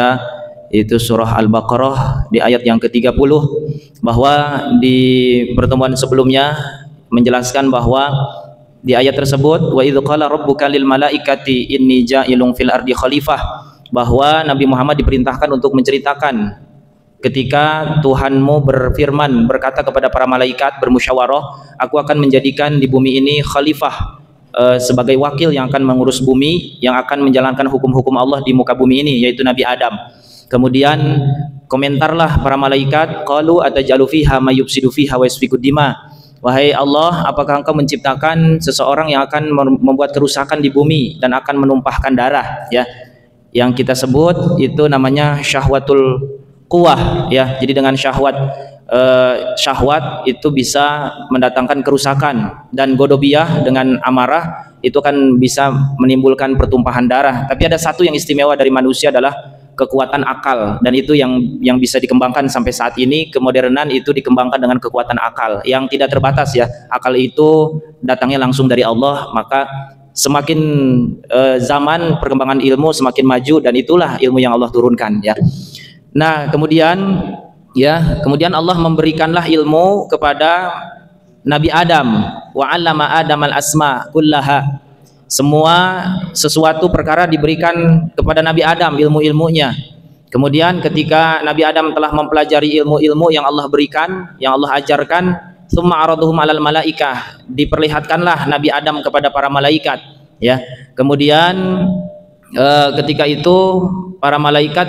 membaca itu surah Al-Baqarah di ayat yang ke-30, bahwa di pertemuan sebelumnya menjelaskan bahwa di ayat tersebut wa idz qala rabbuka lil malaikati inni ja'ilun fil ardi khalifah, bahwa Nabi Muhammad diperintahkan untuk menceritakan ketika Tuhanmu berfirman, berkata kepada para malaikat, bermusyawarah, aku akan menjadikan di bumi ini khalifah, sebagai wakil yang akan mengurus bumi, yang akan menjalankan hukum-hukum Allah di muka bumi ini, yaitu Nabi Adam. Kemudian komentarlah para malaikat, qalu atajalu fiha may yufsidu fiha wa yasfiku dima, wahai Allah, apakah engkau menciptakan seseorang yang akan membuat kerusakan di bumi dan akan menumpahkan darah, ya, yang kita sebut itu namanya syahwatul quwah, ya. Jadi dengan syahwat syahwat itu bisa mendatangkan kerusakan, dan godobiyah dengan amarah itu kan bisa menimbulkan pertumpahan darah. Tapi ada satu yang istimewa dari manusia adalah kekuatan akal, dan itu yang bisa dikembangkan sampai saat ini. Kemodernan itu dikembangkan dengan kekuatan akal yang tidak terbatas, ya. Akal itu datangnya langsung dari Allah, maka semakin zaman perkembangan ilmu semakin maju, dan itulah ilmu yang Allah turunkan, ya. Nah, kemudian Allah memberikanlah ilmu kepada Nabi Adam, wa 'allama Adam al-asma kullaha. Semua sesuatu perkara diberikan kepada Nabi Adam ilmu-ilmunya. Kemudian ketika Nabi Adam telah mempelajari ilmu-ilmu yang Allah berikan, yang Allah ajarkan, tsumma araduhum 'alal malaikah, diperlihatkanlah Nabi Adam kepada para malaikat, ya. Kemudian ketika itu para malaikat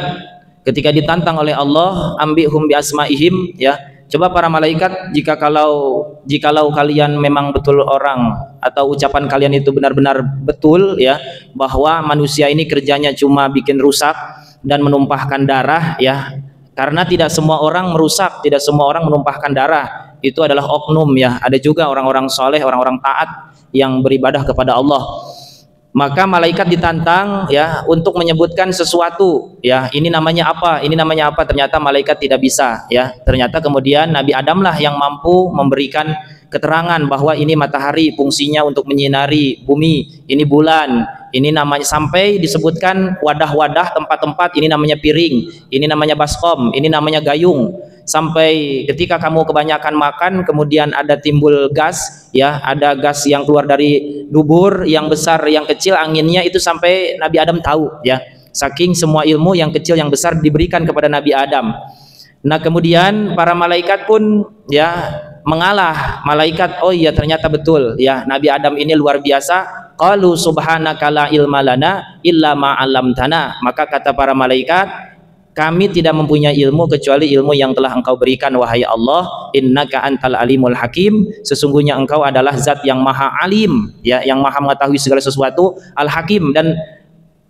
ketika ditantang oleh Allah, ambihum bi asmaihim, ya. Coba para malaikat, jikalau kalian memang betul orang, atau ucapan kalian itu benar-benar betul, ya, bahwa manusia ini kerjanya cuma bikin rusak dan menumpahkan darah, ya. Karena tidak semua orang merusak, tidak semua orang menumpahkan darah. Itu adalah oknum, ya. Ada juga orang-orang soleh, orang-orang taat yang beribadah kepada Allah. Maka malaikat ditantang, ya, untuk menyebutkan sesuatu, ya, ini namanya apa, ini namanya apa. Ternyata malaikat tidak bisa, ya. Ternyata kemudian Nabi Adam lah yang mampu memberikan keterangan bahwa ini matahari, fungsinya untuk menyinari bumi, ini bulan, ini namanya, sampai disebutkan wadah-wadah, tempat-tempat, ini namanya piring, ini namanya baskom, ini namanya gayung. Sampai ketika kamu kebanyakan makan kemudian ada timbul gas, ya, ada gas yang keluar dari dubur, yang besar yang kecil, anginnya itu sampai Nabi Adam tahu, ya. Saking semua ilmu yang kecil yang besar diberikan kepada Nabi Adam. Nah, kemudian para malaikat pun, ya, mengalah. Malaikat, oh iya ternyata betul, ya, Nabi Adam ini luar biasa. Qalu subhanaka la ilma lana illa ma 'allamtana. Maka kata para malaikat, kami tidak mempunyai ilmu kecuali ilmu yang telah engkau berikan, wahai Allah. Innaka antal alimul hakim, sesungguhnya engkau adalah zat yang maha alim, ya, yang maha mengetahui segala sesuatu, al-hakim, dan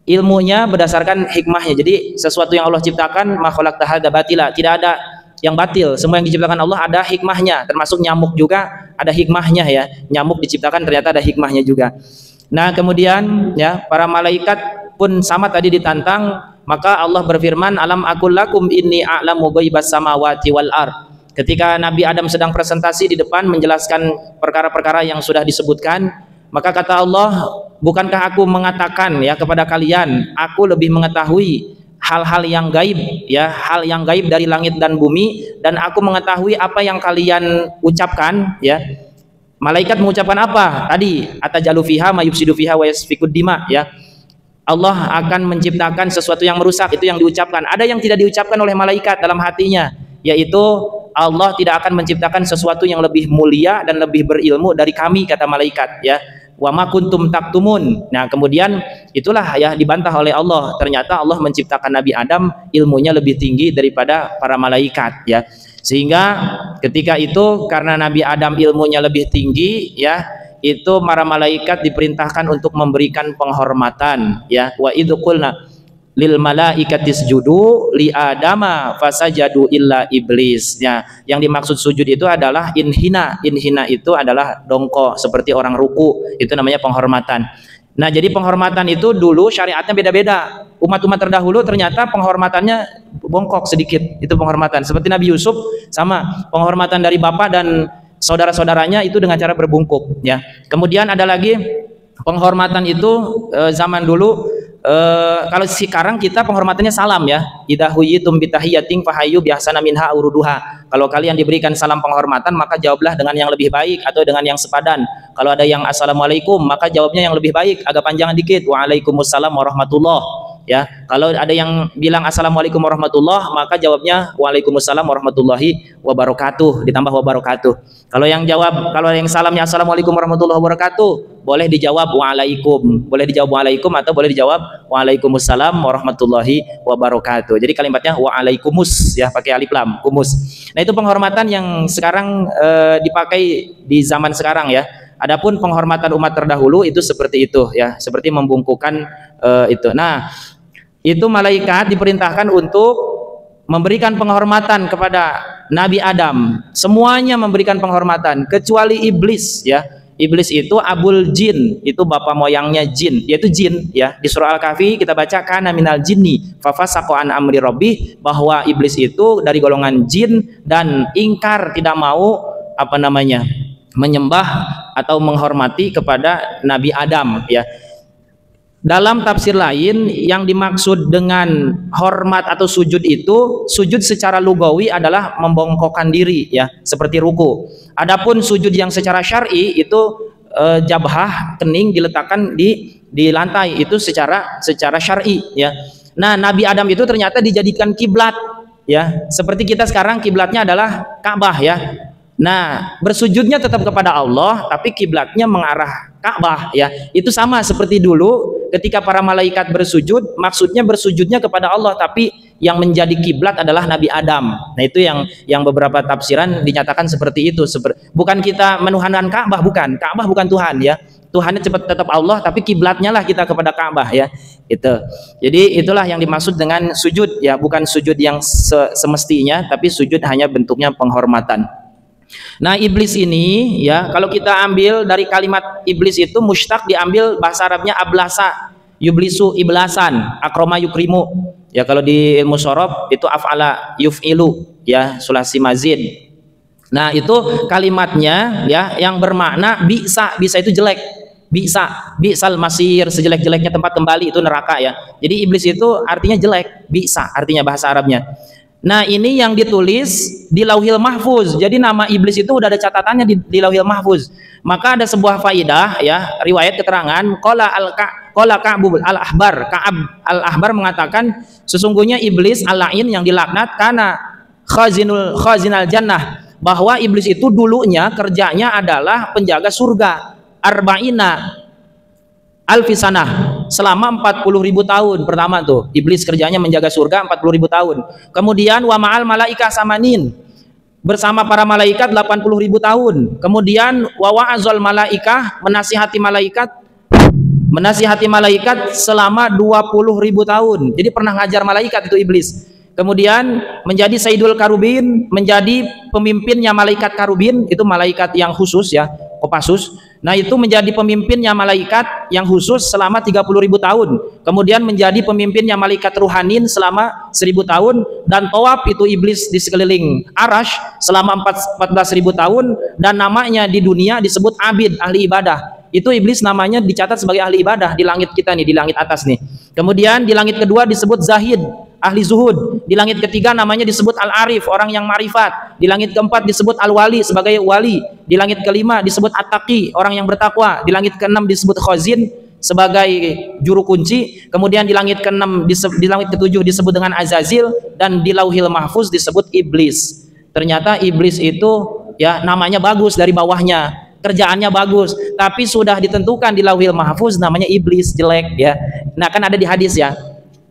ilmunya berdasarkan hikmahnya. Jadi sesuatu yang Allah ciptakan, ma khalaqta hadza batila, tidak ada yang batil, semua yang diciptakan Allah ada hikmahnya, termasuk nyamuk juga ada hikmahnya, ya. Nyamuk diciptakan ternyata ada hikmahnya juga. Nah, kemudian, ya, para malaikat pun sama tadi ditantang. Maka Allah berfirman, alam aqul lakum inni a'lamu ghaibas samawati wal ard. Ketika Nabi Adam sedang presentasi di depan menjelaskan perkara-perkara yang sudah disebutkan, maka kata Allah, bukankah aku mengatakan, ya, kepada kalian, aku lebih mengetahui hal-hal yang gaib, ya, hal yang gaib dari langit dan bumi, dan aku mengetahui apa yang kalian ucapkan, ya. Malaikat mengucapkan apa tadi? Atajalu fiha may yufsidu fiha wa yasfikud dima, ya. Allah akan menciptakan sesuatu yang merusak, itu yang diucapkan. Ada yang tidak diucapkan oleh malaikat dalam hatinya, yaitu Allah tidak akan menciptakan sesuatu yang lebih mulia dan lebih berilmu dari kami, kata malaikat, ya. Wa ma kuntum taktumun. Nah, kemudian itulah, ya, dibantah oleh Allah. Ternyata Allah menciptakan Nabi Adam ilmunya lebih tinggi daripada para malaikat, ya. Sehingga ketika itu karena Nabi Adam ilmunya lebih tinggi, ya, itu para malaikat diperintahkan untuk memberikan penghormatan, ya. Wa idz qulna lil malaikati isjudu li adama fasajadu illa iblis, ya. Yang dimaksud sujud itu adalah inhina. Inhina itu adalah dongkok seperti orang ruku, itu namanya penghormatan. Nah, jadi penghormatan itu dulu syariatnya beda-beda. Umat-umat terdahulu ternyata penghormatannya bongkok sedikit, itu penghormatan. Seperti Nabi Yusuf, sama penghormatan dari bapak dan saudara-saudaranya itu dengan cara berbungkuk, ya. Kemudian ada lagi penghormatan itu zaman dulu Kalau sekarang kita penghormatannya salam ya. Idza huyitum bitahiyatin fahayyu biahsana minha uruduha. Kalau kalian diberikan salam penghormatan maka jawablah dengan yang lebih baik atau dengan yang sepadan. Kalau ada yang assalamualaikum maka jawabnya yang lebih baik, agak panjangan dikit. Waalaikumsalam warahmatullah. Ya, kalau ada yang bilang assalamualaikum warahmatullah maka jawabnya waalaikumsalam warahmatullahi wabarakatuh ditambah wabarakatuh. Kalau yang salamnya assalamualaikum warahmatullahi wabarakatuh boleh dijawab waalaikum, boleh dijawab waalaikum atau boleh dijawab waalaikumsalam warahmatullahi wabarakatuh. Jadi kalimatnya waalaikummus ya, pakai alif lam, kumus. Nah, itu penghormatan yang sekarang dipakai di zaman sekarang ya. Adapun penghormatan umat terdahulu itu seperti itu ya, seperti membungkukkan itu. Nah, itu malaikat diperintahkan untuk memberikan penghormatan kepada Nabi Adam. Semuanya memberikan penghormatan kecuali iblis ya. Iblis itu abul jin, itu bapak moyangnya jin, yaitu jin ya. Di surah Al-Kahfi kita baca kana minal jinni fafasaqa an amri rabbih, bahwa iblis itu dari golongan jin dan ingkar, tidak mau menyembah atau menghormati kepada Nabi Adam ya. Dalam tafsir lain yang dimaksud dengan hormat atau sujud itu, sujud secara lugawi adalah membongkokkan diri ya, seperti ruku. Adapun sujud yang secara syar'i itu jabhah, kening diletakkan di lantai, itu secara syar'i ya. Nah, Nabi Adam itu ternyata dijadikan kiblat ya. Seperti kita sekarang kiblatnya adalah Ka'bah ya. Nah, bersujudnya tetap kepada Allah tapi kiblatnya mengarah Ka'bah ya. Itu sama seperti dulu ketika para malaikat bersujud, maksudnya bersujudnya kepada Allah tapi yang menjadi kiblat adalah Nabi Adam. Nah, itu yang beberapa tafsiran dinyatakan seperti itu. Bukan kita menuhankan Ka'bah, bukan. Ka'bah bukan Tuhan ya. Tuhannya tetap Allah tapi kiblatnya lah kita kepada Ka'bah ya. Itu. Jadi itulah yang dimaksud dengan sujud ya, bukan sujud yang semestinya tapi sujud hanya bentuknya penghormatan. Nah, iblis ini ya, kalau kita ambil dari kalimat iblis itu mushtaq, diambil bahasa Arabnya ablasa, yublisu iblasan, akroma yukrimu ya. Kalau di ilmu sorob itu af'ala yuf'ilu ya, sulasi mazid. Nah, itu kalimatnya ya yang bermakna bisa itu jelek, bisal masir, sejelek-jeleknya tempat kembali itu neraka ya. Jadi iblis itu artinya jelek, bisa artinya bahasa Arabnya. Nah, ini yang ditulis di Lauhil Mahfuz. Jadi nama iblis itu udah ada catatannya di Lauhil Mahfuz. Maka ada sebuah faidah ya, riwayat keterangan qala Ka'ab al-Ahbar mengatakan sesungguhnya iblis al-la'in yang dilaknat karena khazinal jannah, bahwa iblis itu dulunya kerjanya adalah penjaga surga arba'ina alfisanah, selama 40.000 tahun. Pertama tuh iblis kerjanya menjaga surga 40.000 tahun. Kemudian wa ma'al malaika samanin, bersama para malaikat 80.000 tahun. Kemudian wa wa'azul malaikah, menasihati malaikat selama 20.000 tahun. Jadi pernah ngajar malaikat itu iblis. Kemudian menjadi Sayyidul Karubin, menjadi pemimpinnya malaikat Karubin, itu malaikat yang khusus ya, Kopassus. Nah, itu menjadi pemimpinnya malaikat yang khusus selama 30.000 tahun. Kemudian menjadi pemimpinnya malaikat Ruhanin selama 1.000 tahun. Dan tawaf itu iblis di sekeliling Arash selama 14.000 tahun. Dan namanya di dunia disebut abid, ahli ibadah. Itu iblis namanya dicatat sebagai ahli ibadah di langit kita nih, di langit atas nih. Kemudian di langit kedua disebut zahid, ahli zuhud. Di langit ketiga namanya disebut al-arif, orang yang marifat. Di langit keempat disebut al-wali, sebagai wali. Di langit kelima disebut at-taqi, orang yang bertakwa. Di langit keenam disebut khazin, sebagai juru kunci. Kemudian di langit keenam, di langit ketujuh disebut dengan azazil. Dan di Lauhil Mahfuz disebut iblis. Ternyata iblis itu ya namanya bagus dari bawahnya, kerjaannya bagus, tapi sudah ditentukan di Lauhil Mahfuz namanya iblis, jelek ya. Nah, kan ada di hadis ya,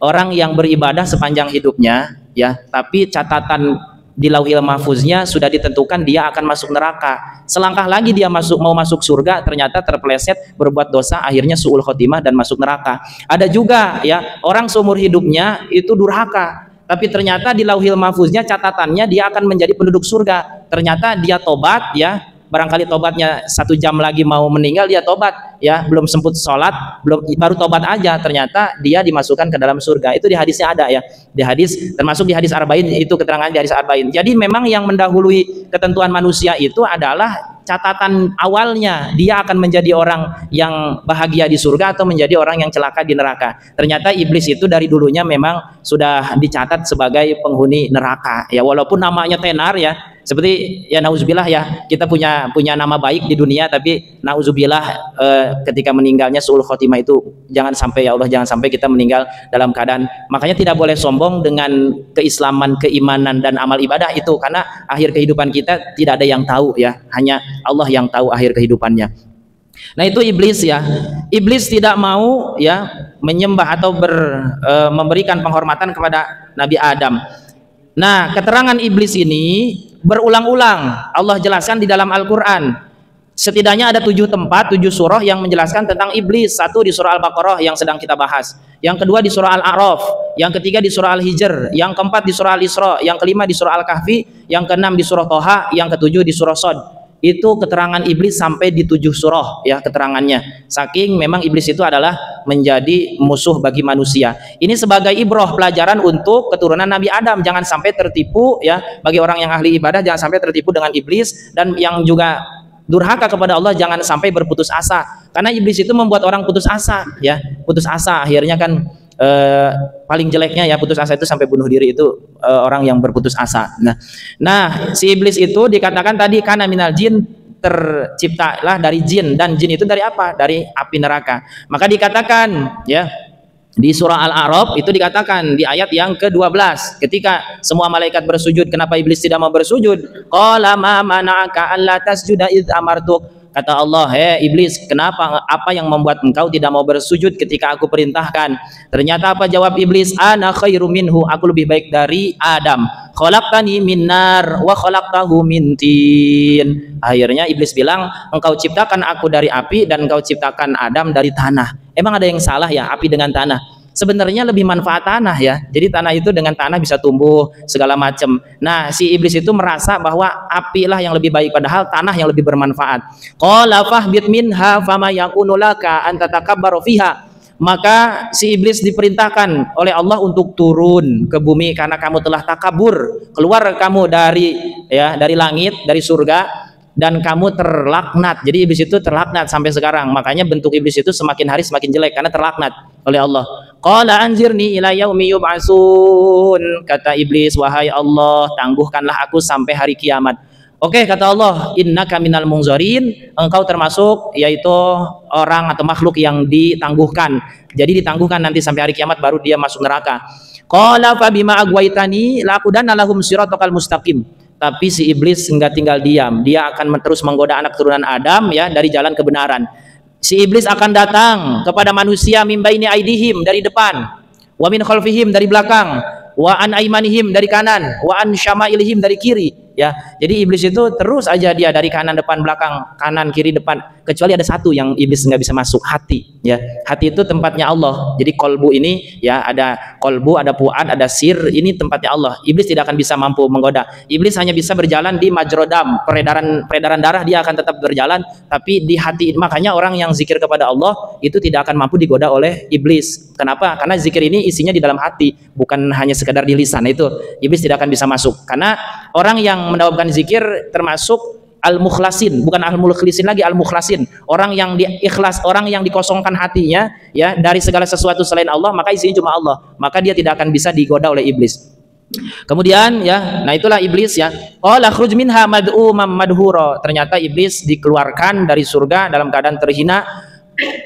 orang yang beribadah sepanjang hidupnya ya, tapi catatan di Lauhil Mahfuznya sudah ditentukan dia akan masuk neraka. Selangkah lagi dia mau masuk surga, ternyata terpeleset berbuat dosa, akhirnya su'ul khotimah dan masuk neraka. Ada juga ya, orang seumur hidupnya itu durhaka, tapi ternyata di Lauhil Mahfuznya catatannya dia akan menjadi penduduk surga. Ternyata dia tobat ya, barangkali tobatnya 1 jam lagi mau meninggal dia tobat, ya belum sempat sholat, baru tobat aja, ternyata dia dimasukkan ke dalam surga. Itu di hadisnya ada ya, di hadis, termasuk di hadis Arba'in, itu keterangan di hadis Arba'in. Jadi memang yang mendahului ketentuan manusia itu adalah catatan awalnya, dia akan menjadi orang yang bahagia di surga atau menjadi orang yang celaka di neraka. Ternyata iblis itu dari dulunya memang sudah dicatat sebagai penghuni neraka ya, walaupun namanya tenar ya, seperti ya nauzubillah ya, kita punya nama baik di dunia, tapi nauzubillah ketika meninggalnya suul khotimah, itu jangan sampai ya Allah, jangan sampai kita meninggal dalam keadaan. Makanya tidak boleh sombong dengan keislaman, keimanan dan amal ibadah itu, karena akhir kehidupan kita tidak ada yang tahu ya, hanya Allah yang tahu akhir kehidupannya. Nah itu iblis ya, iblis tidak mau ya menyembah atau memberikan penghormatan kepada Nabi Adam. Nah keterangan iblis ini berulang-ulang Allah jelaskan di dalam Al-Quran. Setidaknya ada 7 tempat, 7 surah yang menjelaskan tentang iblis. 1 di surah Al-Baqarah yang sedang kita bahas, yang kedua di surah Al-A'raf, yang ketiga di surah Al-Hijr, yang keempat di surah Al-Isra, yang kelima di surah Al-Kahfi, yang keenam di surah Toha, yang ketujuh di surah Shad. Itu keterangan iblis sampai di 7 surah ya keterangannya. Saking memang iblis itu adalah menjadi musuh bagi manusia. Ini sebagai ibrah, pelajaran untuk keturunan Nabi Adam, jangan sampai tertipu ya, bagi orang yang ahli ibadah jangan sampai tertipu dengan iblis, dan yang juga durhaka kepada Allah jangan sampai berputus asa, karena iblis itu membuat orang putus asa ya, putus asa akhirnya kan paling jeleknya ya putus asa itu sampai bunuh diri, itu orang yang berputus asa. Nah si iblis itu dikatakan tadi kana minal jin, terciptalah dari jin, dan jin itu dari apa? Dari api neraka. Maka dikatakan ya di surah Al-A'raf itu dikatakan di ayat yang ke-12, ketika semua malaikat bersujud, kenapa iblis tidak mau bersujud? Qala ma mana'aka alla tasjuda idz amartuk. Kata Allah, iblis, kenapa, apa yang membuat engkau tidak mau bersujud ketika aku perintahkan? Ternyata apa jawab iblis? Ana khairum minhu, aku lebih baik dari Adam. Khalaqtani min nar wa khalaqtahu min tin. Akhirnya iblis bilang, engkau ciptakan aku dari api dan engkau ciptakan Adam dari tanah. Emang ada yang salah ya api dengan tanah? Sebenarnya lebih manfaat tanah ya. Jadi tanah itu dengan tanah bisa tumbuh segala macam. Nah, si iblis itu merasa bahwa api lah yang lebih baik, padahal tanah yang lebih bermanfaat. Qala fahbit minha fama yakunu laka an tatakabbaru fiha. Maka si iblis diperintahkan oleh Allah untuk turun ke bumi karena kamu telah takabur, keluar kamu dari langit, dari surga, dan kamu terlaknat. Jadi iblis itu terlaknat sampai sekarang. Makanya bentuk iblis itu semakin hari semakin jelek karena terlaknat oleh Allah. Qala anzirni ila yaumi yub'atsun. Kata iblis, wahai Allah, tangguhkanlah aku sampai hari kiamat. Oke, kata Allah, innaka minal munzarin, engkau termasuk yaitu orang atau makhluk yang ditangguhkan. Jadi ditangguhkan nanti sampai hari kiamat baru dia masuk neraka. Qala fa bima agwaitani laqudanna lahum siratal mustaqim. Tapi si iblis enggak tinggal diam, dia akan terus menggoda anak turunan Adam ya dari jalan kebenaran. Si iblis akan datang kepada manusia min baini aidihim, dari depan, wa min khalfihim, dari belakang, wa an aimanihim, dari kanan, wa an syama'ilihim, dari kiri ya. Jadi iblis itu terus aja dia dari kanan, depan, belakang, kanan, kiri, depan, kecuali ada satu yang iblis nggak bisa masuk, hati ya. Hati itu tempatnya Allah. Jadi kolbu ini ya, ada kolbu, ada fuad, ada sir, ini tempatnya Allah. Iblis tidak akan bisa mampu menggoda. Iblis hanya bisa berjalan di majrodam, peredaran darah dia akan tetap berjalan, tapi di hati. Makanya orang yang zikir kepada Allah itu tidak akan mampu digoda oleh iblis. Kenapa? Karena zikir ini isinya di dalam hati, bukan hanya sekedar di lisan. Itu iblis tidak akan bisa masuk, karena orang yang mendawamkan zikir termasuk al-mukhlasin, bukan al-mukhlisin lagi, al-mukhlasin, orang yang ikhlas, orang yang dikosongkan hatinya ya dari segala sesuatu selain Allah, maka isinya cuma Allah, maka dia tidak akan bisa digoda oleh iblis. Kemudian ya, nah itulah iblis ya. Qala khruj minha mad'uman madhura. Ternyata iblis dikeluarkan dari surga dalam keadaan terhina.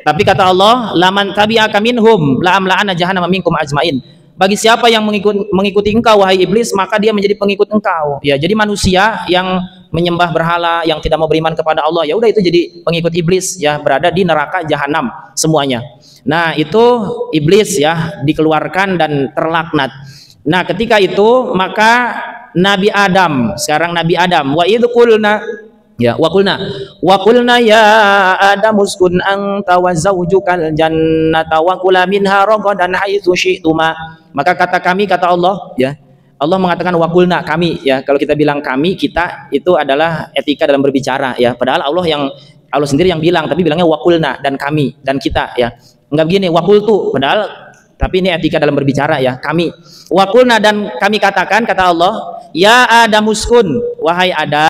Tapi kata Allah, laman tabi'aka minhum la amla'ana jahannama minkum ajmain. Bagi siapa yang mengikuti engkau wahai iblis, maka dia menjadi pengikut engkau. Ya, jadi manusia yang menyembah berhala, yang tidak mau beriman kepada Allah, ya udah itu jadi pengikut iblis ya, berada di neraka jahanam semuanya. Nah, itu iblis ya dikeluarkan dan terlaknat. Nah, ketika itu maka Nabi Adam, sekarang Nabi Adam, wa idh qulna ya wa qulna ya Adam uskun anta wa zawjukal jannata wa kula minha ragadan haitsu syi'tuma. Maka kata kami, kata Allah ya, Allah mengatakan wakulna, kami, ya. Kalau kita bilang kami, kita, itu adalah etika dalam berbicara, ya. Padahal Allah sendiri yang bilang, tapi bilangnya wakulna, dan kami, dan kita, ya. Enggak begini wakultu, padahal, tapi ini etika dalam berbicara, ya. Kami wakulna, dan kami katakan, kata Allah, ya Adamuskun, wahai Adam,